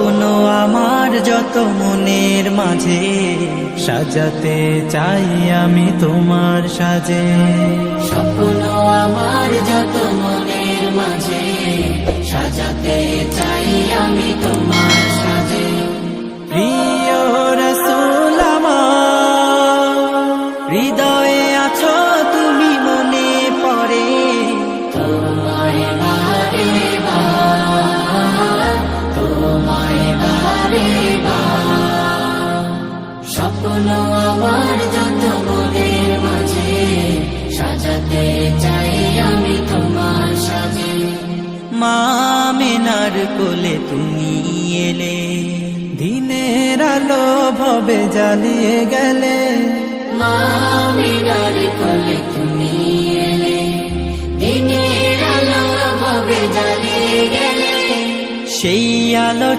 স্বপ্ন আমার যত মনের মাঝে সাজাতে চাই আমি তোমার সাজে। স্বপ্ন আমার যত মনের মাঝে সাজাতে চাই আমি তোমার সাজে। প্রিয় রাসূল আমার, হৃদয়ে আছো তুমি, মনে পড়ে তোমায় বারে বার, তোমায় বারে বার। স্বপ্ন আমার যত মনের মাঝে সাজাতে চাই আমি তোমার সাজে। মা আমিনার কোলে তুমি এলে, দিনের আলো ভবে জ্বালিয়ে গেলে। মা আমিনার কোলে তুমি এলে, দিনের আলো ভবে জ্বালিয়ে গেলে। সেই আলো